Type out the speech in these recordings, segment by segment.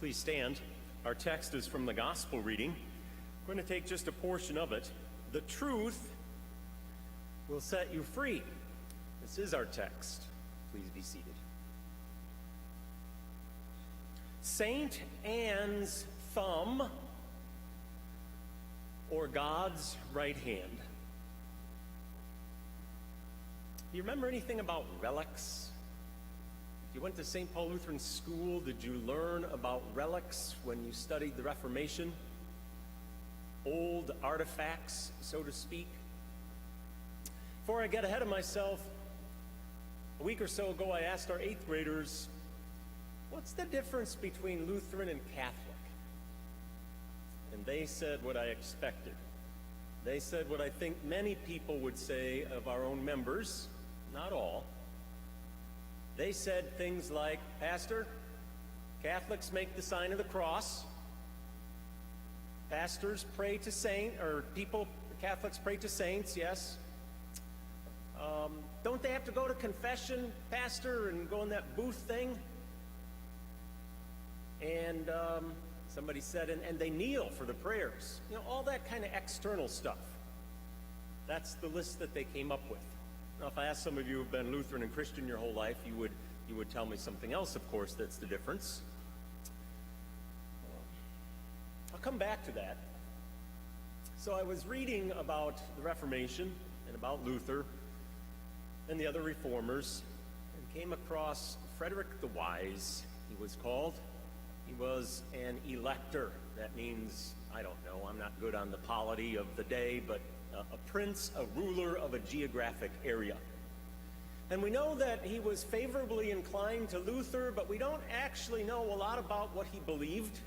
Please stand. Our text is from the Gospel reading. I'm going to take just a portion of it. The truth will set you free. This is our text. Please be seated. Saint Anne's thumb, or God's right hand. Do you remember anything about relics? If you went to St. Paul Lutheran School, did you learn about relics when you studied the Reformation? Old artifacts, so to speak. Before I get ahead of myself, a week or so ago I asked our 8th graders, what's the difference between Lutheran and Catholic? And they said what I expected. They said what I think many people would say of our own members, not all. They said things like, Pastor, Catholics make the sign of the cross. Pastors pray to Catholics pray to saints, yes. Don't they have to go to confession, Pastor, and go in that booth thing? And somebody said, and they kneel for the prayers. You know, all that kind of external stuff. That's the list that they came up with. Now, if I asked some of you who've been Lutheran and Christian your whole life, you would tell me something else, of course, that's the difference. I'll come back to that. So I was reading about the Reformation and about Luther and the other reformers and came across Frederick the Wise, he was called. He was an elector. That means, I don't know, I'm not good on the polity of the day, but a prince, a ruler of a geographic area. And we know that he was favorably inclined to Luther, but we don't actually know a lot about what he believed.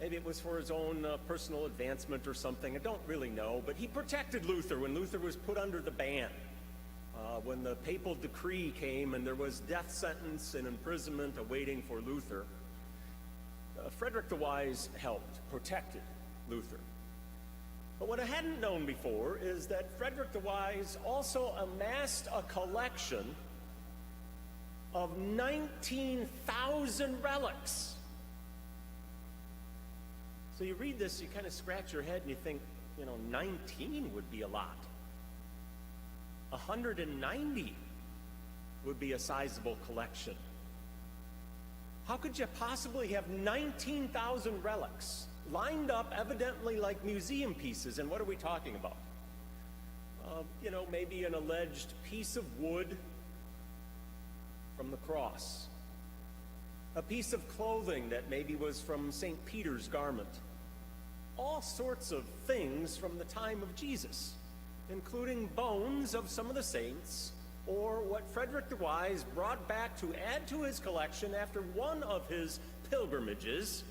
Maybe it was for his own personal advancement or something. I don't really know, but he protected Luther when Luther was put under the ban. When the papal decree came and there was death sentence and imprisonment awaiting for Luther, Frederick the Wise helped, protected Luther. But what I hadn't known before is that Frederick the Wise also amassed a collection of 19,000 relics. So you read this, you kind of scratch your head and you think, 19 would be a lot. 190 would be a sizable collection. How could you possibly have 19,000 relics lined up evidently like museum pieces? And what are we talking about? Maybe an alleged piece of wood from the cross. A piece of clothing that maybe was from St. Peter's garment. All sorts of things from the time of Jesus, including bones of some of the saints, or what Frederick the Wise brought back to add to his collection after one of his pilgrimages,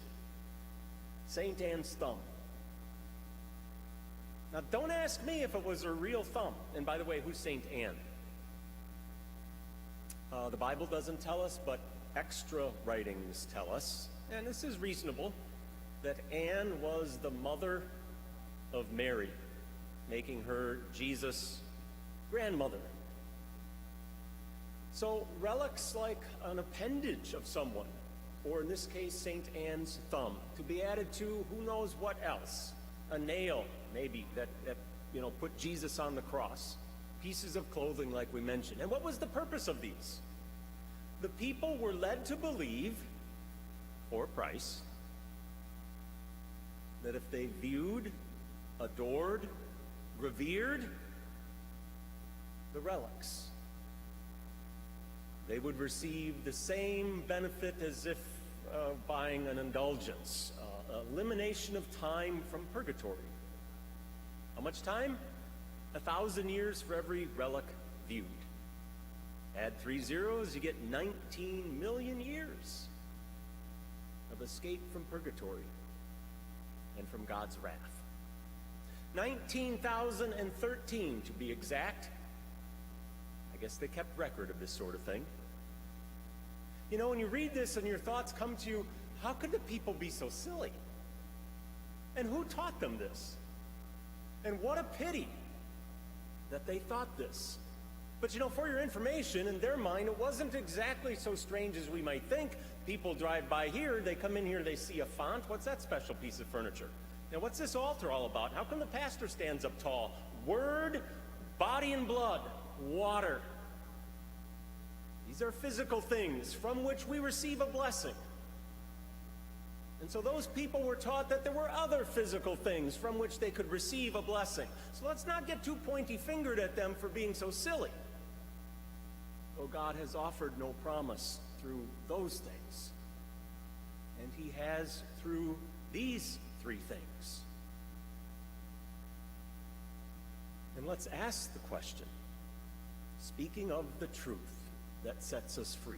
Saint Anne's thumb. Now, don't ask me if it was a real thumb. And by the way, who's Saint Anne? The Bible doesn't tell us, but extra writings tell us, and this is reasonable, that Anne was the mother of Mary, making her Jesus' grandmother. So relics like an appendage of someone, or in this case, St. Anne's thumb, to be added to who knows what else. A nail, maybe, that put Jesus on the cross. Pieces of clothing, like we mentioned. And what was the purpose of these? The people were led to believe, for a price, that if they viewed, adored, revered the relics, they would receive the same benefit as if buying an indulgence, elimination of time from purgatory. How much time? 1,000 years for every relic viewed. Add 3 zeros, you get 19 million years of escape from purgatory and from God's wrath. 19,013 to be exact. I guess they kept record of this sort of thing. When you read this and your thoughts come to you, how could the people be so silly? And who taught them this? And what a pity that they thought this. But for your information, in their mind, it wasn't exactly so strange as we might think. People drive by here, they come in here, they see a font. What's that special piece of furniture? Now, what's this altar all about? How come the pastor stands up tall? Word, body and blood, water. These are physical things from which we receive a blessing. And so those people were taught that there were other physical things from which they could receive a blessing. So let's not get too pointy-fingered at them for being so silly. Though God has offered no promise through those things. And he has through these three things. And let's ask the question, speaking of the truth that sets us free,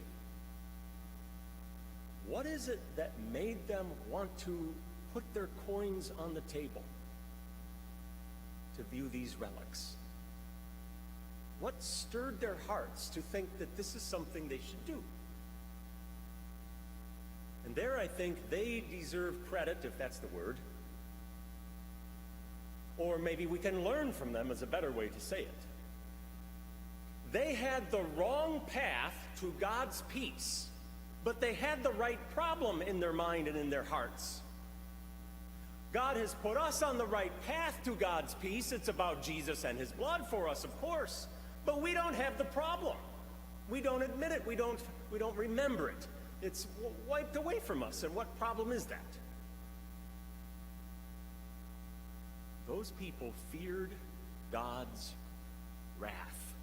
what is it that made them want to put their coins on the table to view these relics? What stirred their hearts to think that this is something they should do? And there I think they deserve credit, if that's the word. Or maybe we can learn from them is a better way to say it. They had the wrong path to God's peace, but they had the right problem in their mind and in their hearts. God has put us on the right path to God's peace. It's about Jesus and his blood for us, of course. But we don't have the problem. We don't admit it. We don't remember it. It's wiped away from us. And what problem is that? Those people feared God's wrath.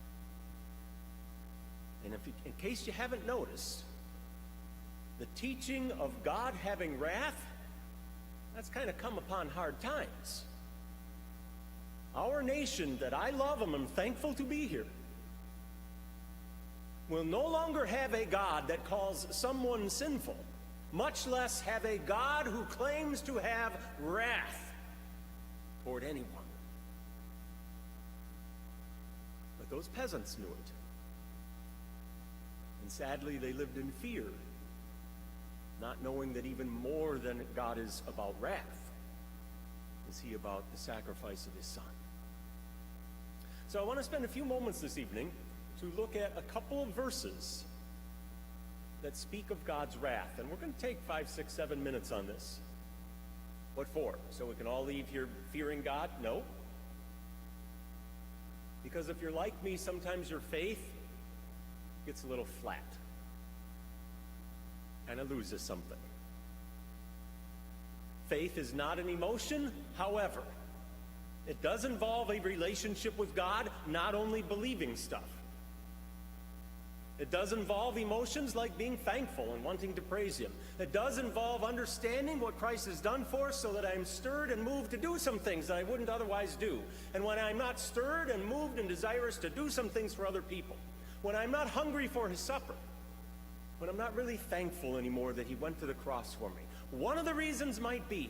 And in case you haven't noticed, the teaching of God having wrath, that's kind of come upon hard times. Our nation that I love and I'm thankful to be here will no longer have a God that calls someone sinful, much less have a God who claims to have wrath toward anyone. But those peasants knew it. And sadly, they lived in fear, not knowing that even more than God is about wrath, is he about the sacrifice of his son. So I want to spend a few moments this evening to look at a couple of verses that speak of God's wrath. And we're going to take 5, 6, 7 minutes on this. What for? So we can all leave here fearing God? No. Because if you're like me, sometimes your faith gets a little flat. Kind of loses something. Faith is not an emotion, however, it does involve a relationship with God, not only believing stuff. It does involve emotions like being thankful and wanting to praise him. It does involve understanding what Christ has done for us so that I'm stirred and moved to do some things that I wouldn't otherwise do. And when I'm not stirred and moved and desirous to do some things for other people, when I'm not hungry for his supper, when I'm not really thankful anymore that he went to the cross for me, one of the reasons might be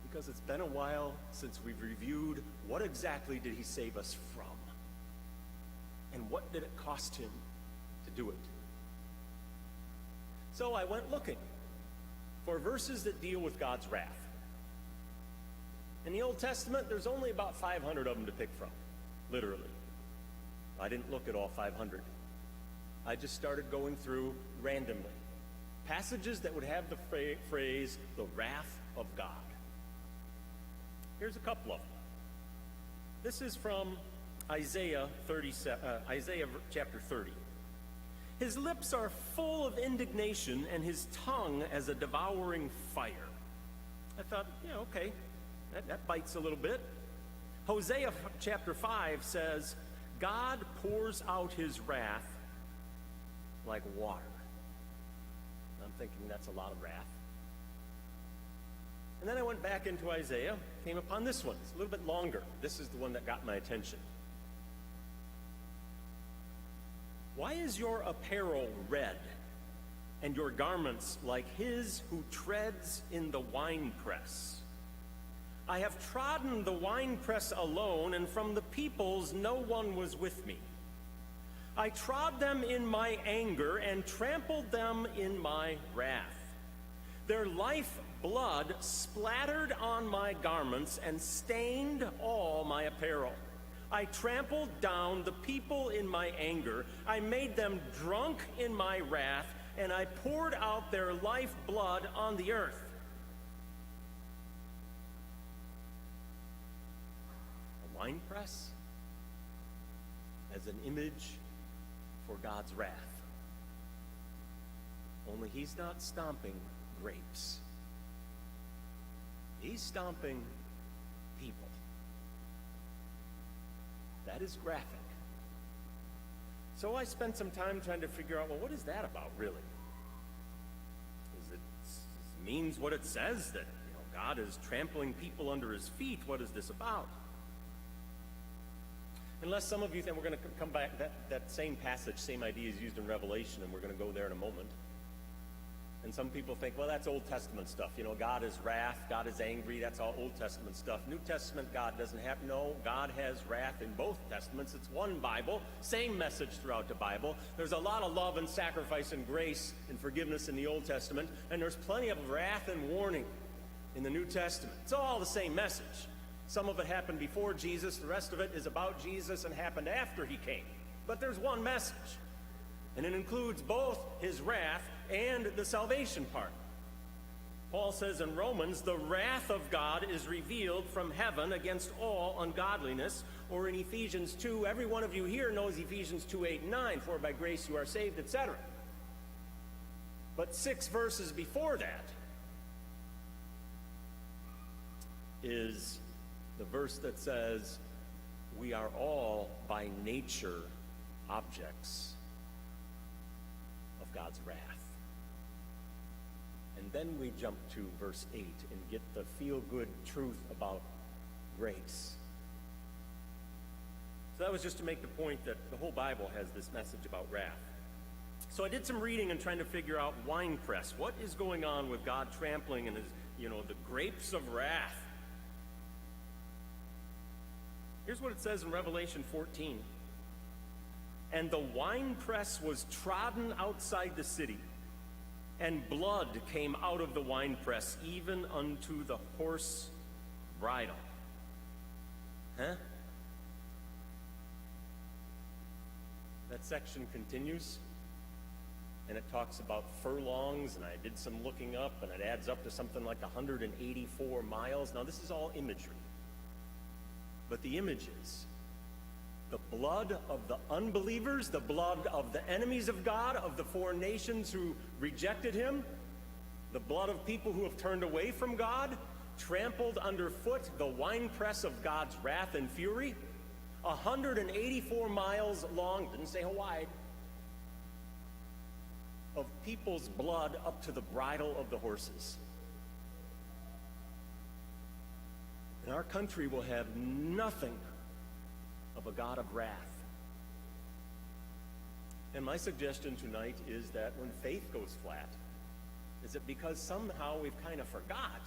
because it's been a while since we've reviewed what exactly did he save us from? And what did it cost him to do it? So I went looking for verses that deal with God's wrath. In the Old Testament, there's only about 500 of them to pick from, literally. I didn't look at all 500. I just started going through randomly. Passages that would have the phrase, the wrath of God. Here's a couple of them. This is from Isaiah chapter 30. His lips are full of indignation, and his tongue as a devouring fire. I thought, okay, that bites a little bit. Hosea chapter 5 says, God pours out his wrath like water. I'm thinking that's a lot of wrath. And then I went back into Isaiah, came upon this one. It's a little bit longer. This is the one that got my attention. Why is your apparel red, and your garments like his who treads in the winepress? I have trodden the winepress alone, and from the peoples no one was with me. I trod them in my anger and trampled them in my wrath. Their life blood splattered on my garments and stained all my apparel. I trampled down the people in my anger. I made them drunk in my wrath, and I poured out their life blood on the earth. A winepress as an image for God's wrath. Only he's not stomping grapes. He's stomping people. That is graphic. So I spent some time trying to figure out, well, what is that about, really? Means what it says, that God is trampling people under his feet. What is this about? Unless some of you think we're going to come back, that same passage, same idea is used in Revelation, and we're going to go there in a moment. And some people think, well, that's Old Testament stuff. God is wrath, God is angry, that's all Old Testament stuff. New Testament, God doesn't have, no, God has wrath in both Testaments. It's one Bible, same message throughout the Bible. There's a lot of love and sacrifice and grace and forgiveness in the Old Testament, and there's plenty of wrath and warning in the New Testament. It's all the same message. Some of it happened before Jesus, the rest of it is about Jesus and happened after he came. But there's one message, and it includes both his wrath and the salvation part. Paul says in Romans, the wrath of God is revealed from heaven against all ungodliness. Or in Ephesians 2, every one of you here knows Ephesians 2, 8, and 9, for by grace you are saved, etc. But 6 verses before that is the verse that says, we are all by nature objects of God's wrath. And then we jump to verse 8 and get the feel-good truth about grace. So that was just to make the point that the whole Bible has this message about wrath. So I did some reading and trying to figure out winepress. What is going on with God trampling and his, the grapes of wrath? Here's what it says in Revelation 14. And the winepress was trodden outside the city, and blood came out of the winepress, even unto the horse bridle. Huh? That section continues, and it talks about furlongs, and I did some looking up, and it adds up to something like 184 miles. Now, this is all imagery. But the image is the blood of the unbelievers, the blood of the enemies of God, of the foreign nations who rejected him, the blood of people who have turned away from God, trampled underfoot the winepress of God's wrath and fury, 184 miles long, didn't say how wide, of people's blood up to the bridle of the horses. And our country will have nothing of a God of wrath. And my suggestion tonight is that when faith goes flat, is it because somehow we've kind of forgot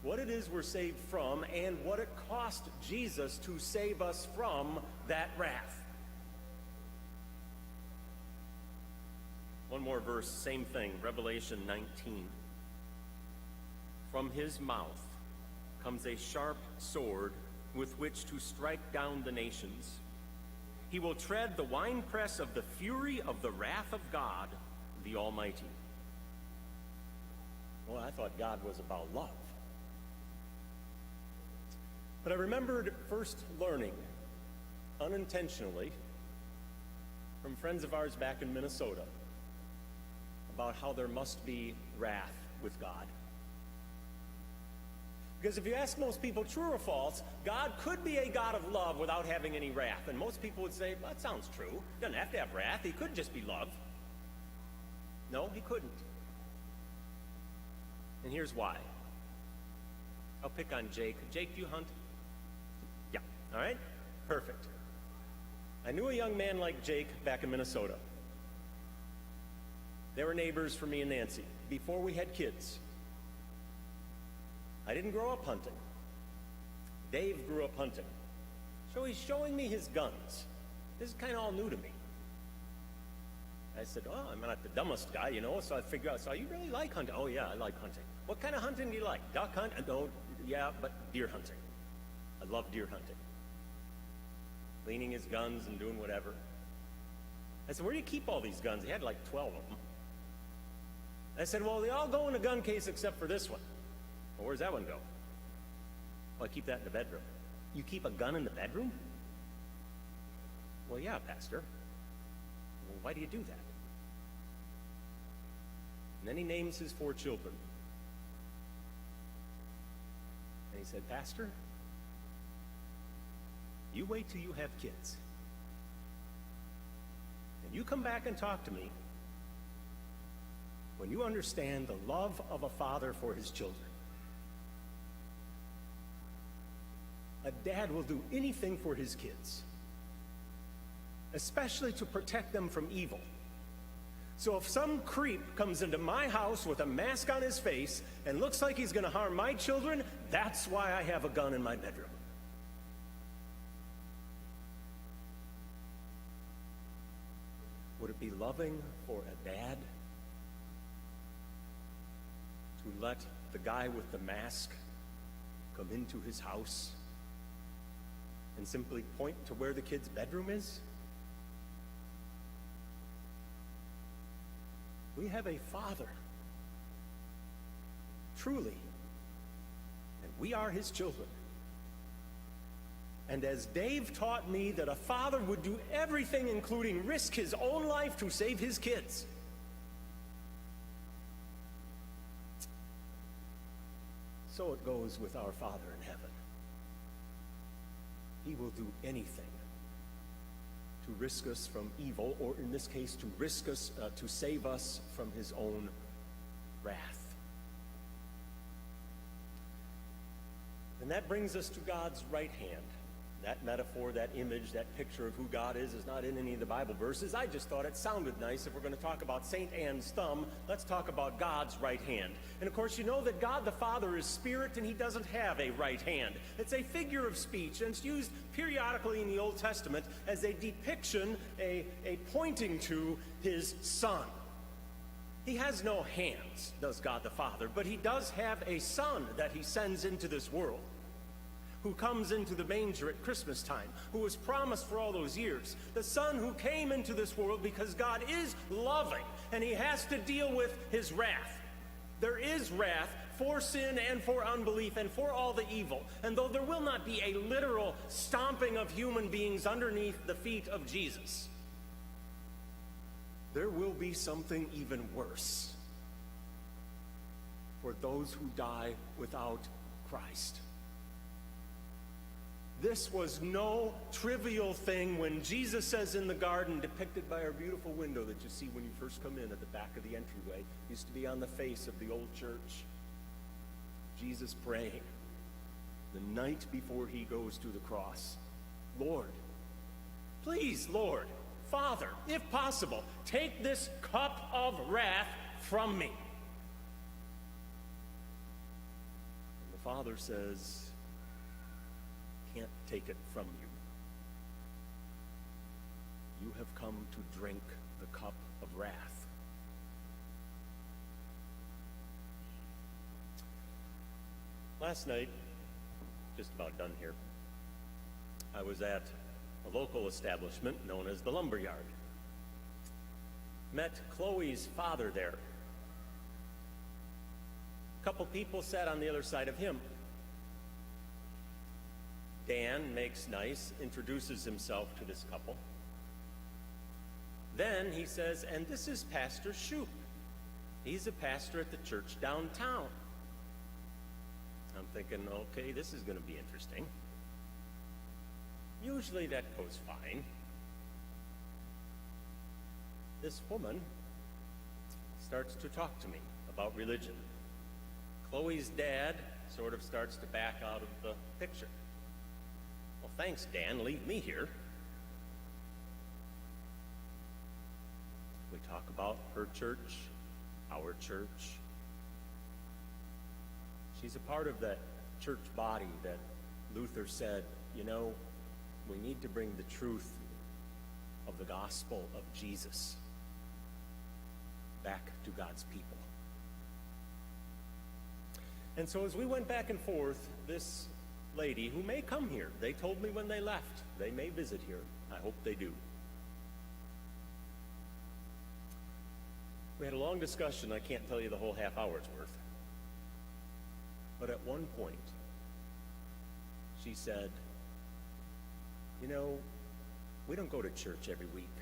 what it is we're saved from and what it cost Jesus to save us from that wrath. One more verse, same thing, Revelation 19. From his mouth comes a sharp sword with which to strike down the nations. He will tread the winepress of the fury of the wrath of God, the Almighty. Well, I thought God was about love. But I remembered first learning, unintentionally, from friends of ours back in Minnesota, about how there must be wrath with God. Because if you ask most people, true or false, God could be a God of love without having any wrath. And most people would say, well, that sounds true. He doesn't have to have wrath. He could just be love. No, he couldn't. And here's why. I'll pick on Jake. Jake, do you hunt? Yeah. All right? Perfect. I knew a young man like Jake back in Minnesota. They were neighbors for me and Nancy before we had kids. I didn't grow up hunting. Dave grew up hunting. So he's showing me his guns. This is kind of all new to me. I said, oh, I'm not the dumbest guy, so I figured out, so you really like hunting? Oh, yeah, I like hunting. What kind of hunting do you like? Duck hunt? No, yeah, but deer hunting. I love deer hunting. cleaning his guns and doing whatever. I said, where do you keep all these guns? He had like 12 of them. I said, well, they all go in a gun case except for this one. Well, where's that one go? Well, I keep that in the bedroom. You keep a gun in the bedroom? Well, yeah, Pastor. Well, why do you do that? And then he names his 4 children. And he said, Pastor, you wait till you have kids. And you come back and talk to me when you understand the love of a father for his children. A dad will do anything for his kids, especially to protect them from evil. So if some creep comes into my house with a mask on his face and looks like he's going to harm my children, that's why I have a gun in my bedroom. Would it be loving for a dad to let the guy with the mask come into his house and simply point to where the kid's bedroom is? We have a father, truly, and we are his children. And as Dave taught me that a father would do everything, including risk his own life to save his kids, so it goes with our Father in heaven. He will do anything to risk us from evil, or in this case, to risk us, to save us from his own wrath. And that brings us to God's right hand. That metaphor, that image, that picture of who God is not in any of the Bible verses. I just thought it sounded nice. If we're going to talk about St. Anne's thumb, let's talk about God's right hand. And of course, you know that God the Father is spirit, and he doesn't have a right hand. It's a figure of speech, and it's used periodically in the Old Testament as a depiction, a pointing to his Son. He has no hands, does God the Father, but he does have a Son that he sends into this world, who comes into the manger at Christmas time, who was promised for all those years. The Son who came into this world because God is loving, and he has to deal with his wrath. There is wrath for sin and for unbelief and for all the evil. And though there will not be a literal stomping of human beings underneath the feet of Jesus, there will be something even worse for those who die without Christ. This was no trivial thing when Jesus says in the garden, depicted by our beautiful window that you see when you first come in at the back of the entryway, used to be on the face of the old church. Jesus praying the night before he goes to the cross, Lord, please, Lord, Father, if possible, take this cup of wrath from me. And the Father says, can't take it from you. You have come to drink the cup of wrath. Last night, just about done here, I was at a local establishment known as the Lumberyard. Met Chloe's father there. A couple people sat on the other side of him. Dan makes nice, introduces himself to this couple. Then he says, and this is Pastor Shoup. He's a pastor at the church downtown. I'm thinking, okay, this is going to be interesting. Usually that goes fine. This woman starts to talk to me about religion. Chloe's dad sort of starts to back out of the picture. Well, thanks, Dan. Leave me here. We talk about her church, our church. She's a part of that church body that Luther said, you know, we need to bring the truth of the gospel of Jesus back to God's people. And so as we went back and forth, this lady who may come here. They told me when they left. They may visit here. I hope they do. We had a long discussion. I can't tell you the whole half hour's worth. But at one point, she said, "You know, we don't go to church every week."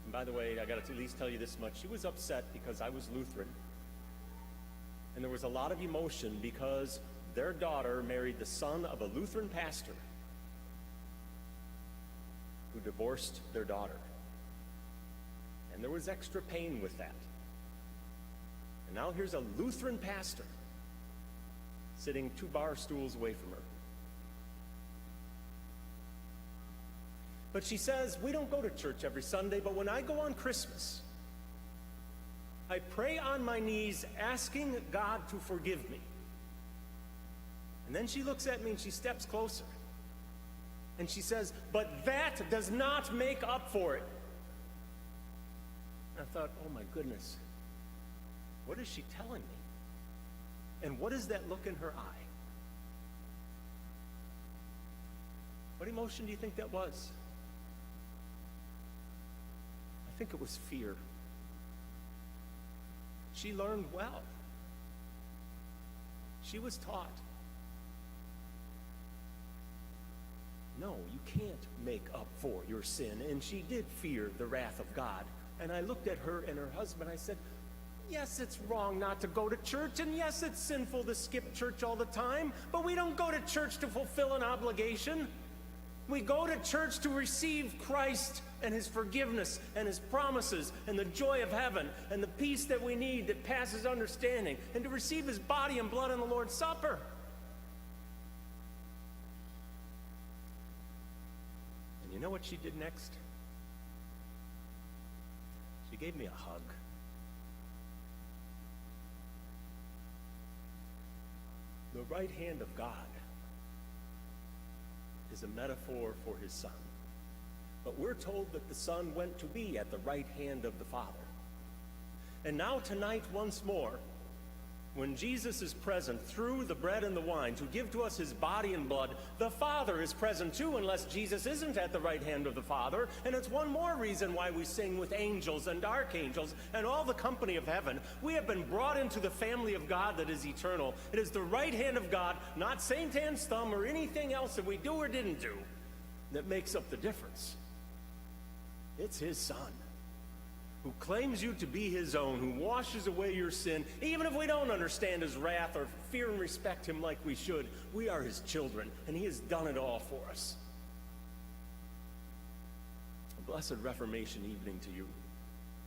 And by the way, I got to at least tell you this much. She was upset because I was Lutheran. And there was a lot of emotion because their daughter married the son of a Lutheran pastor who divorced their daughter. And there was extra pain with that. And now here's a Lutheran pastor sitting 2 bar stools away from her. But she says, "We don't go to church every Sunday, but when I go on Christmas, I pray on my knees asking God to forgive me." And then she looks at me and she steps closer. And she says, "But that does not make up for it." I thought, oh my goodness, what is she telling me? And what is that look in her eye? What emotion do you think that was? I think it was fear. She learned well. She was taught, no, you can't make up for your sin. And she did fear the wrath of God. And I looked at her and her husband. I said, yes, it's wrong not to go to church. And yes, it's sinful to skip church all the time. But we don't go to church to fulfill an obligation. We go to church to receive Christ and his forgiveness and his promises and the joy of heaven and the peace that we need that passes understanding, and to receive his body and blood in the Lord's Supper. And you know what she did next? She gave me a hug. The right hand of God is a metaphor for his Son. But we're told that the Son went to be at the right hand of the Father. And now tonight, once more, when Jesus is present through the bread and the wine to give to us his body and blood, the Father is present too, unless Jesus isn't at the right hand of the Father. And it's one more reason why we sing with angels and archangels and all the company of heaven. We have been brought into the family of God that is eternal. It is the right hand of God, not Saint Anne's thumb or anything else that we do or didn't do, that makes up the difference. It's his Son, who claims you to be his own, who washes away your sin. Even if we don't understand his wrath or fear and respect him like we should, we are his children, and he has done it all for us. A blessed Reformation evening to you.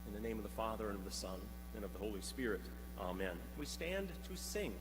In the name of the Father, and of the Son, and of the Holy Spirit. Amen. We stand to sing.